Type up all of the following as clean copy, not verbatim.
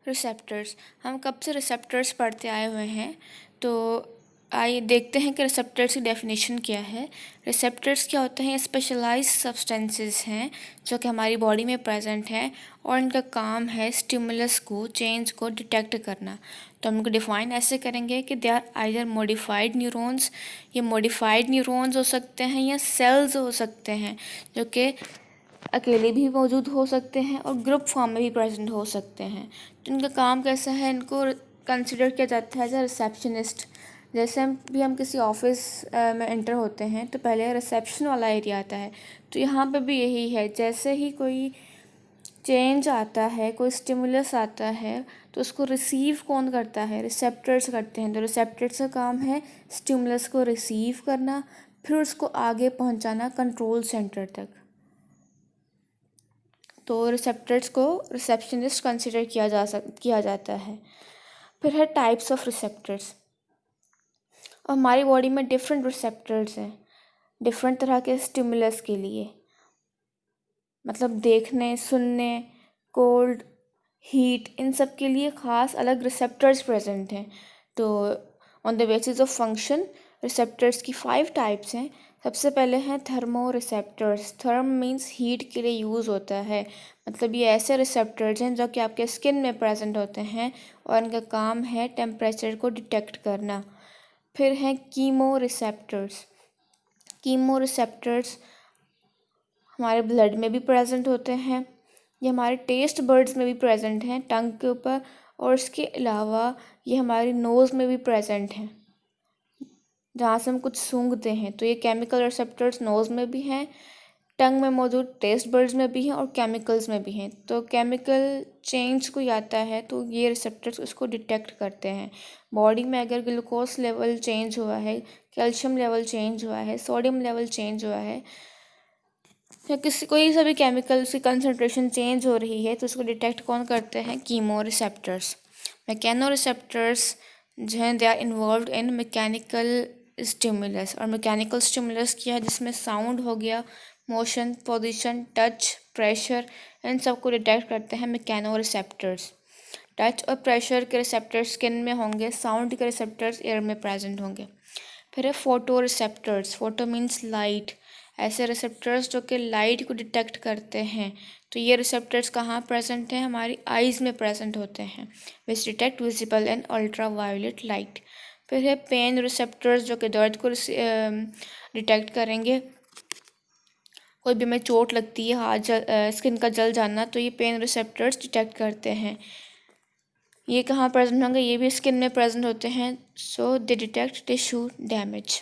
Receptors. हम कब से रिसेप्टर्स पढ़ते आए हुए हैं, तो आइए देखते हैं कि रिसेप्टर्स की डेफिनेशन क्या है। रिसेप्टर्स क्या होते हैं? स्पेशलाइज्ड सब्सटेंसेस हैं जो कि हमारी बॉडी में प्रेजेंट हैं और इनका काम है स्टिमुलस को, चेंज को डिटेक्ट करना। तो हम इनको डिफाइन ऐसे करेंगे कि they are either modified neurons, ये मॉडिफाइड न्यूरॉन्स हो सकते हैं या सेल्स हो सकते हैं जो कि अकेले भी मौजूद हो सकते हैं और ग्रुप फॉर्म में भी प्रेजेंट हो सकते हैं। तो इनका काम कैसा है? इनको कंसिडर किया जाता है एज अ रिसेप्शनिस्ट। जैसे हम किसी ऑफिस में एंटर होते हैं तो पहले रिसेप्शन वाला एरिया आता है, तो यहाँ पे भी यही है। जैसे ही कोई चेंज आता है, कोई स्टिमुलस आता है, तो उसको रिसीव कौन करता है? रिसेप्टर्स करते हैं। तो रिसेप्टर्स का काम है स्टिमुलस को रिसीव करना, फिर उसको आगे पहुंचाना कंट्रोल सेंटर तक। तो रिसेप्टर्स को रिसेप्शनिस्ट कंसिडर किया जाता है। फिर है टाइप्स ऑफ रिसेप्टर्स। हमारी बॉडी में डिफरेंट रिसेप्टर्स हैं डिफरेंट तरह के स्टिमुलस के लिए, मतलब देखने, सुनने, कोल्ड, हीट, इन सब के लिए ख़ास अलग रिसेप्टर्स प्रेजेंट हैं। तो on the basis of function receptors की 5 टाइप्स हैं। सबसे पहले हैं thermo receptors. Therm means heat के लिए यूज़ होता है, मतलब ये ऐसे रिसेप्टर्स हैं जो कि आपके स्किन में प्रेजेंट होते हैं और इनका काम है टेम्परेचर को डिटेक्ट करना। फिर हैं कीमो रिसेप्टर्स। कीमो रिसेप्टर्स हमारे ब्लड में भी प्रेजेंट होते हैं, ये हमारे टेस्ट बर्ड्स में भी प्रेजेंट हैं, टंग के ऊपर, और इसके अलावा ये हमारी नोज़ में भी प्रेजेंट हैं जहाँ से हम कुछ सूंघते हैं। तो ये केमिकल रिसेप्टर्स नोज़ में भी हैं, टंग में मौजूद टेस्ट बर्ड्स में भी हैं और केमिकल्स में भी हैं। तो केमिकल चेंज कोई आता है तो ये रिसेप्टर्स उसको डिटेक्ट करते हैं। बॉडी में अगर ग्लूकोज लेवल चेंज हुआ है, कैल्शियम लेवल चेंज हुआ है, सोडियम लेवल चेंज हुआ है, या किसी कोई सा भी केमिकल की कंसनट्रेशन चेंज हो रही है, तो उसको डिटेक्ट कौन करते हैं? Chemo receptors. मैकेनो रिसेप्टर्स जो हैं they are involved in mechanical stimulus. और मैकेनिकल स्टिमुलस क्या है? जिसमें साउंड हो गया, मोशन, पोजीशन, टच, प्रेशर, इन सबको डिटेक्ट करते हैं मैकेनो रिसेप्टर्स। टच और प्रेशर के रिसेप्टर्स स्किन में होंगे, साउंड के रिसेप्टर्स एयर में प्रेजेंट होंगे। फिर है photo receptors. Photo means light, ऐसे रिसेप्टर्स जो कि लाइट को डिटेक्ट करते हैं। तो ये रिसेप्टर्स कहाँ प्रेजेंट हैं? हमारी आइज़ में प्रेजेंट होते हैं, विच detect visible and ultra violet light. फिर है पेन रिसेप्टर्स जो कि दर्द को डिटेक्ट करेंगे। कोई भी हमें चोट लगती है, हाथ स्किन का जल जाना, तो ये पेन रिसेप्टर्स डिटेक्ट करते हैं। ये कहाँ प्रेजेंट होंगे? ये भी स्किन में प्रेजेंट होते हैं, सो दे डिटेक्ट टिश्यू डैमेज।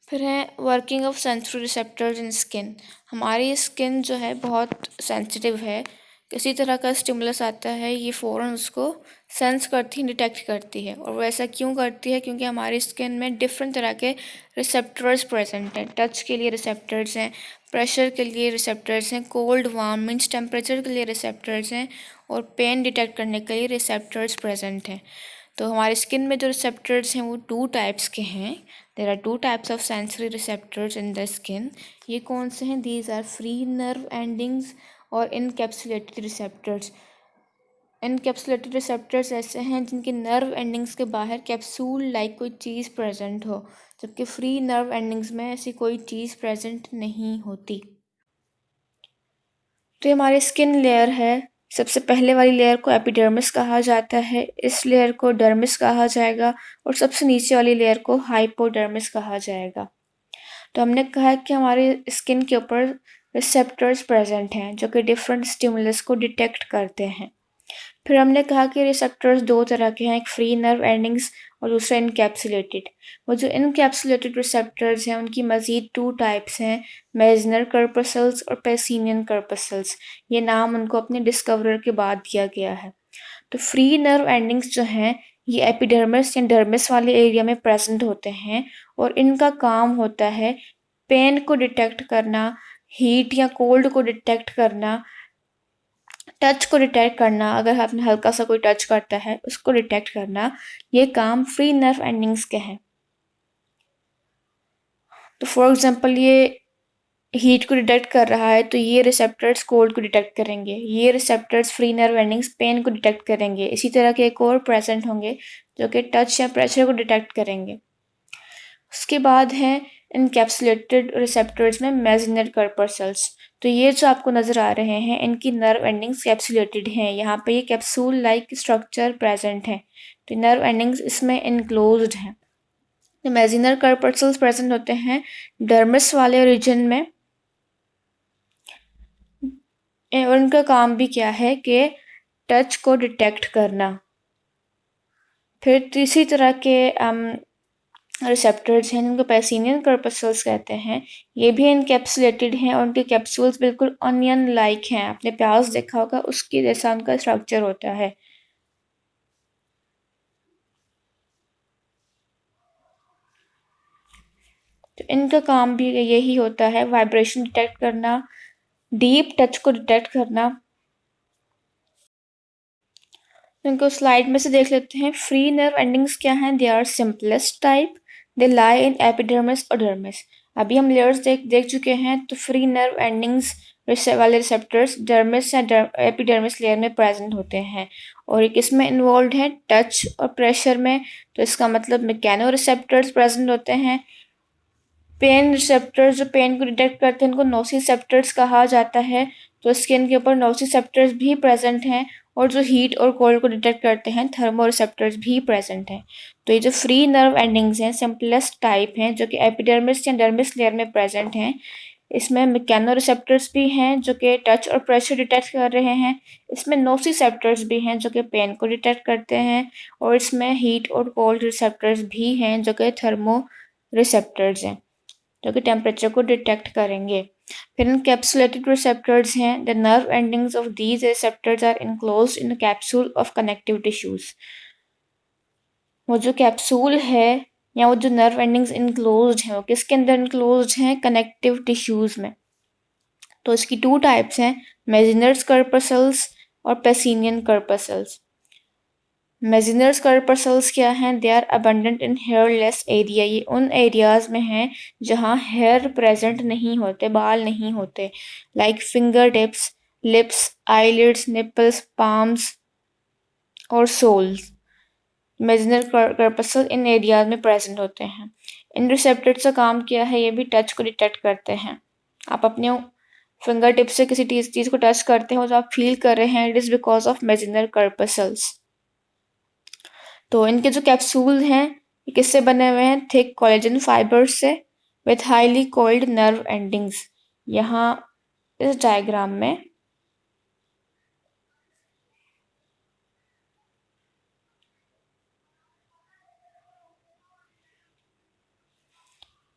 फिर है working of sensory receptors in skin. हमारी स्किन जो है बहुत सेंसिटिव है, किसी तरह का स्टिमुलस आता है, ये फ़ौरन उसको सेंस करती है, डिटेक्ट करती है। और वो ऐसा क्यों करती है? क्योंकि हमारी स्किन में डिफरेंट तरह के रिसेप्टर्स प्रेजेंट हैं। टच के लिए रिसेप्टर्स हैं, प्रेशर के लिए रिसेप्टर्स हैं, कोल्ड वार्म मीन्स टेम्परेचर के लिए रिसेप्टर्स हैं, और पेन डिटेक्ट करने के लिए रिसेप्टर्स प्रेजेंट हैं। तो हमारी स्किन में जो रिसेप्टर्स हैं वो 2 टाइप्स के हैं। There are 2 types of sensory receptors in the skin. ये कौन से हैं? These are free nerve endings और इनकैप्सुलेटेड रिसेप्टर्स। इनकैप्सुलेटेड रिसेप्टर्स ऐसे हैं जिनकी नर्व एंडिंग्स के बाहर कैप्सूल लाइक कोई चीज़ प्रेजेंट हो, जबकि फ्री नर्व एंडिंग्स में ऐसी कोई चीज़ प्रेजेंट नहीं होती। तो ये हमारी स्किन लेयर है। सबसे पहले वाली लेयर को एपिडर्मिस कहा जाता है, इस लेयर को डर्मिस कहा जाएगा, और सबसे नीचे वाली लेयर को हाइपोडर्मिस कहा जाएगा। तो हमने कहा कि हमारे स्किन के ऊपर रिसेप्टर्स प्रेजेंट हैं जो कि डिफरेंट स्टिमुलस को डिटेक्ट करते हैं। फिर हमने कहा कि रिसेप्टर्स 2 तरह के हैं, एक फ्री नर्व एंडिंग्स और दूसरा इनकैप्सुलेटेड। वो जो इनकैप्सुलेटेड रिसेप्टर्स हैं उनकी मज़ीद 2 टाइप्स हैं, मेजनर कर्पसल्स और पेसिनियन कर्पसल्स। ये नाम उनको अपने डिस्कवरर के बाद दिया गया है। तो फ्री नर्व एंडिंग्स जो हैं ये एपिडर्मिस या डर्मिस वाले एरिया में प्रेजेंट होते हैं, और इनका काम होता है पेन को डिटेक्ट करना, हीट या कोल्ड को डिटेक्ट करना, टच को डिटेक्ट करना। अगर आपने हल्का सा कोई टच करता है उसको डिटेक्ट करना, ये काम फ्री नर्व एंडिंग्स के हैं। तो फॉर एग्जांपल ये हीट को डिटेक्ट कर रहा है तो ये रिसेप्टर्स कोल्ड को डिटेक्ट करेंगे, ये receptors free nerve endings pain को डिटेक्ट करेंगे। इसी तरह के एक और प्रेजेंट होंगे जो कि टच या प्रेशर को डिटेक्ट करेंगे। उसके बाद है इनकैप्सुलेटेड रिसेप्टर्स में मेसेंजर कर्पस्कल्स। तो ये जो आपको नज़र आ रहे हैं इनकी नर्व एंडिंग्स कैप्सुलेटेड हैं, यहाँ पे ये कैप्सूल लाइक स्ट्रक्चर प्रेजेंट है, तो नर्व एंडिंग्स इसमें इनक्लोज्ड हैं। तो मेसेंजर कर्पस्कल्स प्रेजेंट होते हैं डर्मिस वाले रीजन में, उनका काम भी क्या है कि टच को डिटेक्ट करना। फिर तीसरी तरह के रिसेप्टर्स हैं जिनको पैसिनियन कर्पस्कल्स कहते हैं, ये भी इनकैप्सुलेटेड हैं और उनके कैप्सूल्स बिल्कुल ऑनियन लाइक हैं। आपने प्याज देखा होगा उसकी जैसा उनका स्ट्रक्चर होता है। तो इनका काम भी यही होता है, वाइब्रेशन डिटेक्ट करना, डीप टच को डिटेक्ट करना। इनको स्लाइड में से देख लेते हैं। फ्री नर्व एंडिंग्स क्या हैं? They are simplest type, they lie in epidermis और डर्मिस। अभी हम लेयर्स देख चुके हैं। तो फ्री नर्व एंडिंग्स वाले रिसेप्टर्स डर्मिस या एपिडर्मिस लेयर में प्रेजेंट होते हैं और एक इसमें इन्वॉल्व है टच और प्रेशर में। तो इसका मतलब मैकेनो रिसेप्टर्स प्रेजेंट होते हैं। पेन रिसेप्टर्स जो पेन को डिटेक्ट करते हैं उनको नोसिसेप्टर्स कहा जाता है। तो स्किन के ऊपर नोसिसेप्टर्स भी प्रेजेंट हैं और जो हीट और कोल्ड को डिटेक्ट करते हैं थर्मो रिसेप्टर्स भी प्रेजेंट हैं। तो ये जो फ्री नर्व एंडिंग्स हैं सिंपलेस्ट टाइप हैं जो कि एपिडर्मिस या डर्मिस लेयर में प्रेजेंट हैं। इसमें मैकेनो रिसेप्टर्स भी हैं जो कि टच और प्रेशर डिटेक्ट कर रहे हैं। इसमें नोसिसेप्टर्स भी हैं जो कि पेन को डिटेक्ट करते हैं और इसमें हीट और कोल्ड रिसेप्टर्स भी हैं जो कि थर्मो रिसेप्टर्स हैं जो कि टेम्परेचर को डिटेक्ट करेंगे। फिर इनकैप्सुलेटेड रिसेप्टर्स हैं। The nerve endings of these receptors are enclosed in capsule of connective tissues. वो जो कैप्सूल है या वो जो नर्व एंडिंग्स इनक्लोज्ड हैं वो किसके अंदर इनक्लोज्ड हैं? कनेक्टिव टिश्यूज में। तो इसकी टू टाइप्स हैं, मेसेंजर कर्पस्कल्स और पैसिनियन कर्पस्कल्स। मेसेंजर कर्पस्कल्स क्या हैं? They are abundant in hairless area. ये उन एरियाज में हैं जहाँ हेयर प्रेजेंट नहीं होते, बाल नहीं होते, like finger tips, lips, eyelids, nipples, palms और सोल्स। मेसेंजर कर्पस्कल इन एरियाज में प्रेजेंट होते हैं। इन रिसेप्टर्स का काम क्या है? ये भी टच को डिटेक्ट करते हैं। आप अपने फिंगर टिप से किसी चीज़ को टच करते हो तो आप फील कर रहे हैं, it is because of messenger corpuscles. तो इनके जो कैप्सूल हैं ये किससे बने हुए हैं? थिक कोलेजन फाइबर्स से with highly cold nerve endings. यहाँ इस डायग्राम में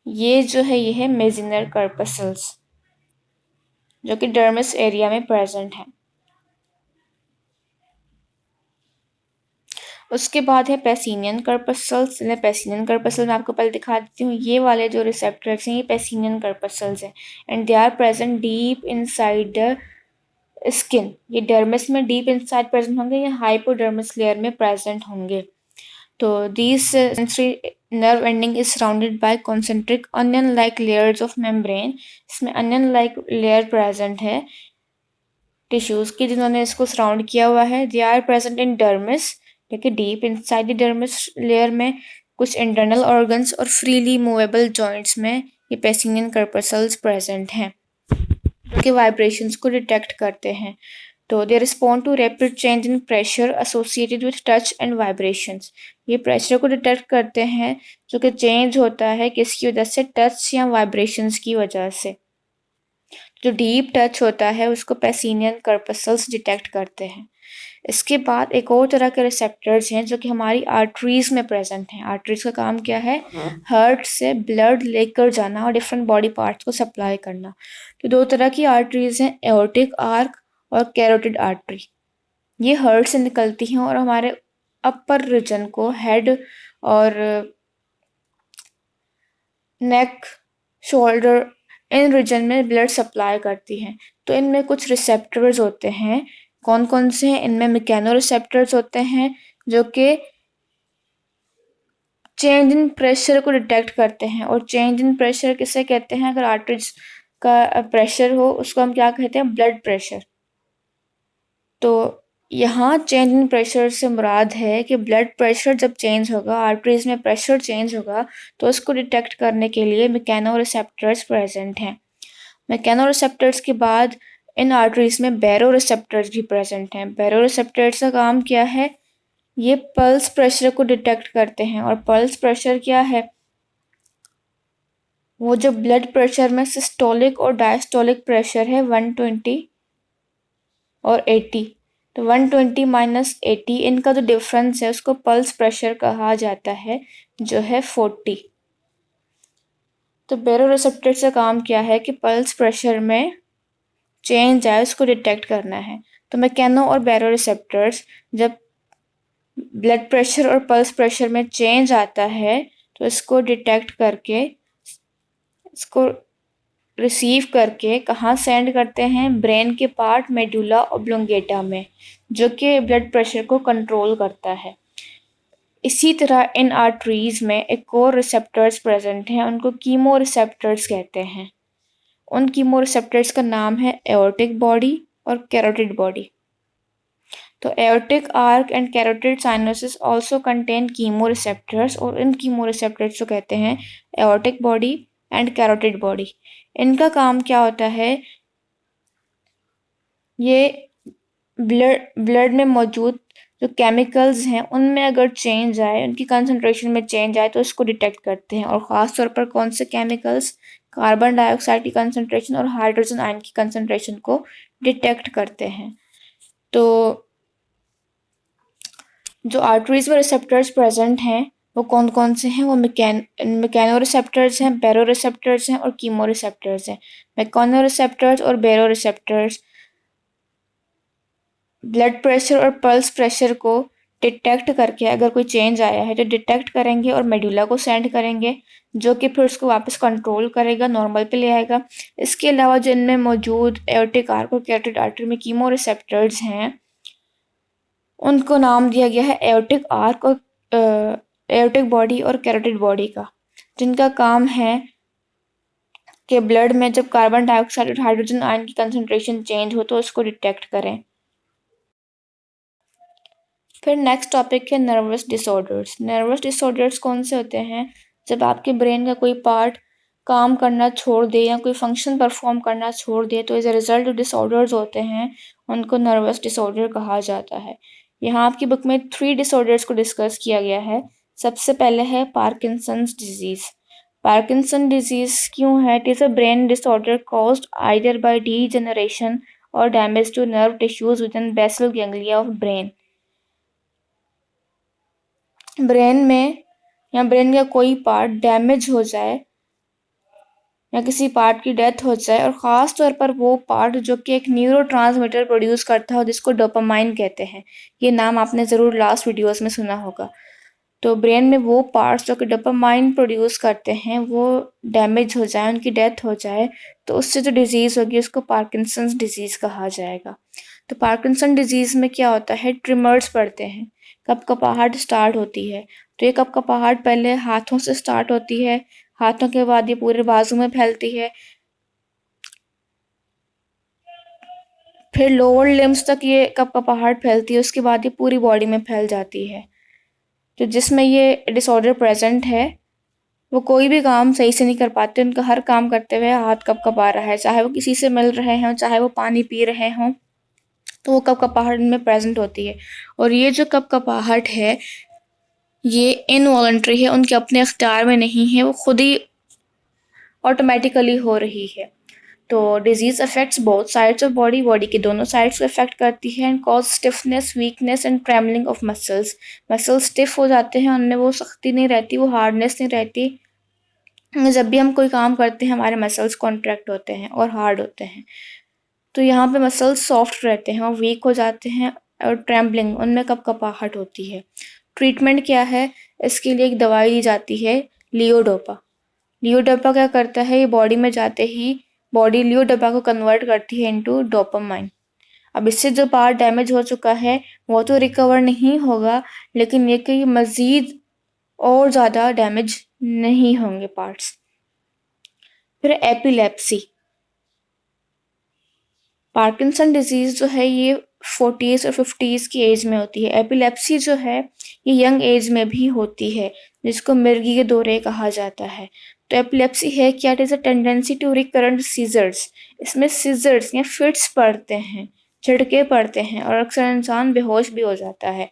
ये जो है ये है मेसेंजर कर्पस्कल्स जो कि डर्मिस एरिया में प्रेजेंट है। उसके बाद है पैसिनियन कर्पस्कल्स। पैसिनियन कर्पस्कल मैं आपको पहले दिखा देती हूँ। ये वाले जो रिसेप्टर्स हैं ये पैसिनियन कर्पस्कल्स हैं and they are present deep inside the skin. ये डर्मिस में डीप इनसाइड प्रेजेंट होंगे या हाइपोडर्मिस लेयर में प्रेजेंट होंगे। तो these sensory nerve ending is surrounded by concentric onion-like layers of membrane। इसमें onion-like layer present है टिश्यूज की जिन्होंने इसको सराउंड किया हुआ है। They are present in dermis, देखिए deep inside the dermis layer में, कुछ इंटरनल ऑर्गन्स और फ्रीली मूवेबल जॉइंट्स में ये पैसिनियन कर्पस्कल्स प्रेजेंट हैं जो कि वाइब्रेशंस को डिटेक्ट करते हैं। तो they respond to rapid change in pressure associated with touch and vibrations. ये प्रेशर को डिटेक्ट करते हैं जो कि चेंज होता है किसकी वजह से? टच या वाइब्रेशंस की वजह से। जो डीप टच होता है उसको पैसिनियन कर्पस्कल्स डिटेक्ट करते हैं। इसके बाद एक और तरह के रिसेप्टर्स हैं जो कि हमारी आर्टरीज में प्रेजेंट हैं। आर्टरीज का काम क्या है? हार्ट से ब्लड लेकर जाना और डिफरेंट बॉडी पार्ट्स को सप्लाई करना। तो दो तरह की आर्टरीज हैं, एओर्टिक आर्क और कैरोटिड आर्टरी। ये हार्ट से निकलती हैं और हमारे अपर रीजन को, हेड और नेक, शोल्डर, इन रीजन में ब्लड सप्लाई करती हैं। तो इनमें कुछ रिसेप्टर्स होते हैं। कौन कौन से हैं? इनमें मैकेनो रिसेप्टर्स होते हैं जो कि चेंज इन प्रेशर को डिटेक्ट करते हैं। और चेंज इन प्रेशर किसे कहते हैं? अगर आर्टरीज का प्रेशर हो उसको हम क्या कहते हैं, ब्लड प्रेशर। तो यहाँ चेंज इन प्रेशर से मुराद है कि ब्लड प्रेशर जब चेंज होगा, आर्टरीज में प्रेशर चेंज होगा, तो उसको डिटेक्ट करने के लिए मैकेनोरिसेप्टर्स प्रेजेंट हैं। मैकेनोरिसेप्टर्स के बाद इन आर्टरीज में बैरोरिसेप्टर्स भी प्रेजेंट हैं। बैरोरिसेप्टर्स का काम क्या है, ये पल्स प्रेशर को डिटेक्ट करते हैं। और पल्स प्रेशर क्या है, वो जो ब्लड प्रेशर में सिस्टोलिक और डायस्टोलिक प्रेशर है 120 और 80, तो 120 माइनस 80 इनका जो डिफरेंस है उसको पल्स प्रेशर कहा जाता है, जो है 40। तो बैरोरिसेप्टर का काम क्या है कि पल्स प्रेशर में चेंज आए उसको डिटेक्ट करना है। तो मैकेनो और बैरोरिसेप्टर्स जब ब्लड प्रेशर और पल्स प्रेशर में चेंज आता है तो इसको डिटेक्ट करके इसको रिसीव करके कहाँ सेंड करते हैं, ब्रेन के पार्ट मेडुला ऑब्लोंगेटा में, जो कि ब्लड प्रेशर को कंट्रोल करता है। इसी तरह इन आर्टरीज में एक और रिसेप्टर्स प्रेजेंट हैं, उनको कीमो रिसेप्टर्स कहते हैं। उन कीमो रिसेप्टर्स का नाम है एओर्टिक बॉडी और कैरोटिड बॉडी। तो aortic arch and carotid cyanosis also contain chemo receptors, और इन कीमो रिसेप्टर्स को कहते हैं aortic body and carotid body. इनका काम क्या होता है, ये ब्लड में मौजूद जो केमिकल्स हैं उनमें अगर चेंज आए, उनकी कंसंट्रेशन में चेंज आए, तो इसको डिटेक्ट करते हैं। और ख़ास तौर पर कौन से केमिकल्स, कार्बन डाइऑक्साइड की कंसंट्रेशन और हाइड्रोजन आयन की कंसंट्रेशन को डिटेक्ट करते हैं। तो जो आर्टरीज में रिसेप्टर्स प्रेजेंट हैं वो कौन कौन से हैं, वो मैकेनो रिसेप्टर्स हैं, बैरो रिसेप्टर्स हैं और कीमो रिसेप्टर्स हैं। मैकेनो रिसेप्टर्स और बैरो रिसेप्टर्स ब्लड प्रेशर और पल्स प्रेशर को डिटेक्ट करके अगर कोई चेंज आया है तो डिटेक्ट करेंगे और मेडुला को सेंड करेंगे, जो कि फिर उसको वापस कंट्रोल करेगा, नॉर्मल पे ले आएगा। इसके अलावा जो इनमें मौजूद एओर्टिक आर्क और कैरोटिड आर्टरी में कीमो रिसेप्टर्स हैं, उनको नाम दिया गया है एओर्टिक आर्क और एओर्टिक बॉडी और कैरोटिड बॉडी का, जिनका काम है कि ब्लड में जब कार्बन डाइऑक्साइड और हाइड्रोजन आयन की कंसंट्रेशन चेंज हो तो उसको डिटेक्ट करें। फिर नेक्स्ट टॉपिक है नर्वस डिसऑर्डर्स। नर्वस डिसऑर्डर्स कौन से होते हैं, जब आपके ब्रेन का कोई पार्ट काम करना छोड़ दे या कोई फंक्शन परफॉर्म करना छोड़ दे, तो एज अ रिजल्ट जो डिसऑर्डर्स होते हैं उनको नर्वस डिसऑर्डर कहा जाता है। यहाँ आपकी बुक में 3 डिसऑर्डर्स को डिस्कस किया गया है। सबसे पहले है पार्किंसंस डिजीज। पार्किंसन डिजीज क्यों है, it is a brain disorder caused either by degeneration और damage to nerve tissues within basal ganglia of brain. Brain में या ब्रेन का कोई पार्ट डैमेज हो जाए या किसी पार्ट की डेथ हो जाए, और ख़ास तौर पर वो पार्ट जो कि एक न्यूरोट्रांसमीटर प्रोड्यूस करता हो जिसको डोपामाइन कहते हैं। ये नाम आपने ज़रूर लास्ट वीडियोस में सुना होगा। तो ब्रेन में वो पार्ट्स जो कि डोपामाइन प्रोड्यूस करते हैं वो डैमेज हो जाए, उनकी डेथ हो जाए, तो उससे जो डिज़ीज़ होगी उसको पार्किंसंस डिजीज़ कहा जाएगा। तो पार्किंसन डिजीज़ में क्या होता है, ट्रिमर्स पड़ते हैं, कपकपाहट स्टार्ट होती है। तो ये कपकपाहट पहले हाथों से स्टार्ट होती है, हाथों के बाद ये पूरे बाजू में फैलती है, फिर लोअर लिम्स तक ये कपकपाहट फैलती है, उसके बाद ये पूरी बॉडी में फैल जाती है। तो जिसमें ये डिसऑर्डर प्रेजेंट है वो कोई भी काम सही से नहीं कर पाते, उनका हर काम करते हुए हाथ कपकपा रहा है, चाहे वो किसी से मिल रहे हों, चाहे वो पानी पी रहे हों, तो वो कपकपाहट में प्रेजेंट होती है। और ये जो कपकपाहट है ये इनवॉलंटरी है, उनके अपने अख्तियार में नहीं है, वो खुद ही ऑटोमेटिकली हो रही है। तो disease affects both sides of body, body के दोनों साइड्स को अफेक्ट करती है, and cause stiffness, weakness and trembling of muscles. Muscles stiff हो जाते हैं, उनमें वो सख्ती नहीं रहती, वो हार्डनेस नहीं रहती। जब भी हम कोई काम करते हैं हमारे मसल्स कॉन्ट्रैक्ट होते हैं और हार्ड होते हैं, तो यहाँ पे मसल्स सॉफ्ट रहते हैं और वीक हो जाते हैं, और ट्रेम्बलिंग, उनमें कपकपाहट होती है। ट्रीटमेंट क्या है, इसके लिए एक दवाई दी जाती है, लियोडोपा। लियोडोपा क्या करता है, ये बॉडी में जाते ही बॉडी लियोडोपा को कन्वर्ट करती है इनटू डोपामाइन। अब इससे जो पार्ट डैमेज हो चुका है वो तो रिकवर नहीं होगा, लेकिन ये कि मज़ीद और ज़्यादा डैमेज नहीं होंगे पार्ट्स। फिर एपिलेप्सी। पार्किंसन डिजीज़ जो है ये 40s और 50s की एज में होती है। एपिलेप्सी जो है ये यंग एज में भी होती है, जिसको मिर्गी के दौरे कहा जाता है। तो एपिलेप्सी है क्या? It is a tendency to recurrent seizures. इसमें सीजर्स या फिट्स पड़ते हैं, झटके पड़ते हैं और अक्सर इंसान बेहोश भी हो जाता है।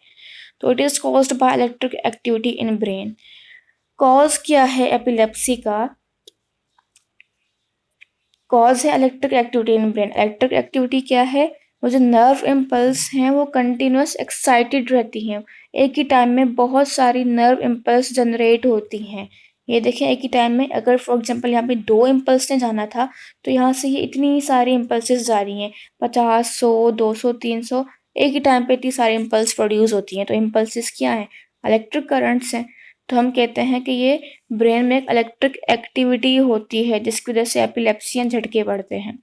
तो it is caused by electric activity in brain. Cause क्या है एपिलेप्सी का? कॉज है electric activity in brain. Electric activity क्या है? वो जो नर्व इम्पल्स हैं वो कंटिन्यूस एक्साइटेड रहती हैं। एक ही टाइम में बहुत सारी नर्व इम्पल्स जनरेट होती हैं। ये देखें, एक ही टाइम में अगर फॉर एग्जांपल यहाँ पे 2 इम्पल्स ने जाना था, तो यहाँ से ये इतनी सारी इम्पल्सेस जा रही हैं, 50, 100, 200, 300, एक ही टाइम पे इतनी सारी इम्पल्स प्रोड्यूस होती हैं। तो इम्पल्सेस क्या हैं? इलेक्ट्रिक करंट्स हैं। तो हम कहते हैं कि ये ब्रेन में एक इलेक्ट्रिक एक्टिविटी होती है जिसकी वजह से एपिलेप्सी झटके पड़ते हैं।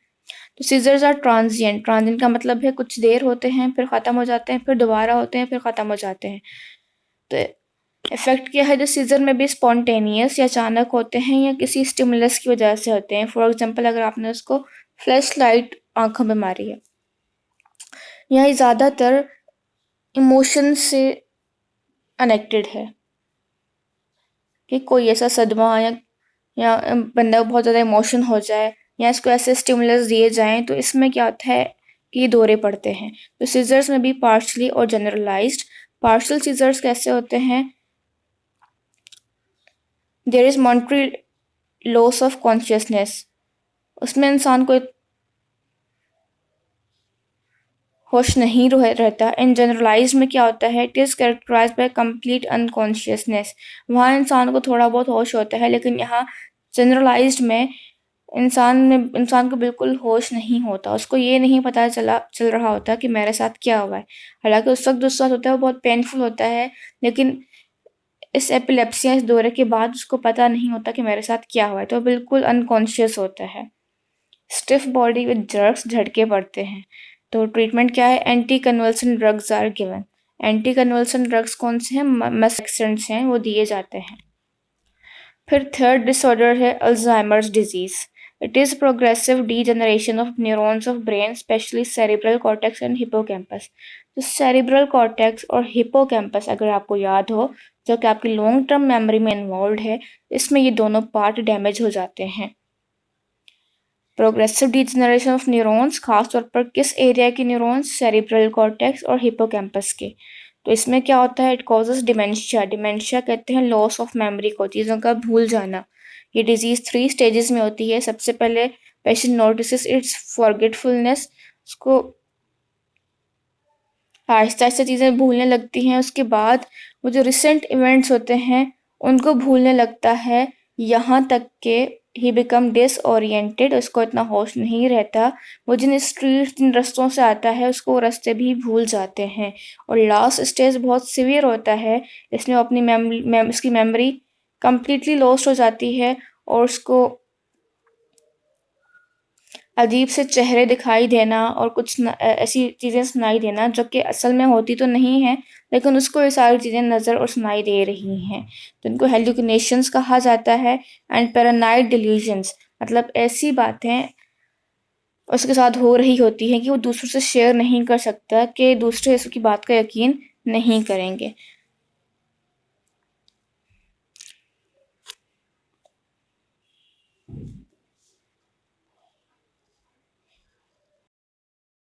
तो सीजर्स आर ट्रांजिएंट। ट्रांजिएंट का मतलब है कुछ देर होते हैं, फिर ख़त्म हो जाते हैं, फिर दोबारा होते हैं, फिर ख़त्म हो जाते हैं। तो इफेक्ट क्या है? जो सीजर में भी स्पॉन्टेनियस या अचानक होते हैं या किसी स्टिमुलस की वजह से होते हैं। फॉर एग्जाम्पल अगर आपने उसको फ्लैश लाइट आँखों में मारी है, यह ज़्यादातर इमोशन से कनेक्टेड है कि कोई ऐसा सदमा या बंदा को बहुत ज़्यादा इमोशन हो जाए या इसको ऐसे स्टिमुलस दिए जाएं, तो इसमें क्या होता है कि ये दौरे पड़ते हैं। तो सीजर्स में भी पार्शली और जनरलाइज्ड। पार्शल सीजर्स कैसे होते हैं? There is momentary loss of consciousness. उसमें इंसान को होश नहीं रहता। इन जनरलाइज्ड में क्या होता है? It is characterized by complete unconsciousness. वहाँ इंसान को थोड़ा बहुत होश होता है, लेकिन यहाँ जनरलाइज्ड में इंसान को बिल्कुल होश नहीं होता। उसको ये नहीं पता चल रहा होता कि मेरे साथ क्या हुआ है। हालांकि उस वक्त जो होता है वो बहुत पेनफुल होता है, लेकिन इस एपिलेप्सी इस दौरे के बाद उसको पता नहीं होता कि मेरे साथ क्या हुआ है, तो बिल्कुल अनकॉन्शियस होता है। स्टिफ बॉडी विद जर्क्स, झटके पड़ते हैं। तो ट्रीटमेंट क्या है? Anti convulsion drugs are given. Anti convulsion drugs कौन से हैं? मस्टिक्सेंट्स हैं, वो दिए जाते हैं। फिर थर्ड डिसऑर्डर है Alzheimer's disease. It is progressive degeneration of neurons of brain, specially cerebral cortex and hippocampus. तो सेरिब्रल कॉर्टेक्स और हिपोकैम्पस अगर आपको याद हो, जो कि आपकी लॉन्ग टर्म मेमोरी में इन्वॉल्व है, इसमें ये दोनों पार्ट डैमेज हो जाते हैं। प्रोग्रेसिव डीजनरेशन ऑफ न्यूरॉन्स, खासतौर पर किस एरिया के न्यूरॉन्स? सेरिब्रल कॉर्टेक्स और हिपोकैम्पस के। तो इसमें क्या होता है? It causes dementia. डिमेंशिया कहते हैं लॉस ऑफ मेमोरी को, चीज़ों का भूल जाना। ये डिजीज़ 3 स्टेजेस में होती है। सबसे पहले पेशेंट नोटिस इट्स फॉरगेटफुलनेस, उसको आहिस्ता आहिस्ता चीज़ें भूलने लगती हैं। उसके बाद वो जो रिसेंट इवेंट्स होते हैं उनको भूलने लगता है, यहाँ तक के ही बिकम डिसओरिएंटेड, उसको इतना होश नहीं रहता। वो जिन रास्तों से आता है उसको वो रास्ते भी भूल जाते हैं। और लास्ट स्टेज बहुत सीवियर होता है, इसमें अपनी उसकी मेमोरी कम्प्लीटली लॉस्ट हो जाती है और उसको अजीब से चेहरे दिखाई देना और कुछ ऐसी चीज़ें सुनाई देना जो कि असल में होती तो नहीं है, लेकिन उसको ये सारी चीज़ें नज़र और सुनाई दे रही हैं। तो इनको हेलुसिनेशंस कहा जाता है। एंड पैरानॉइड डिल्यूजन्स, मतलब ऐसी बातें उसके साथ हो रही होती हैं कि वो दूसरों से शेयर नहीं कर सकता, कि दूसरे उसकी बात का यकीन नहीं करेंगे।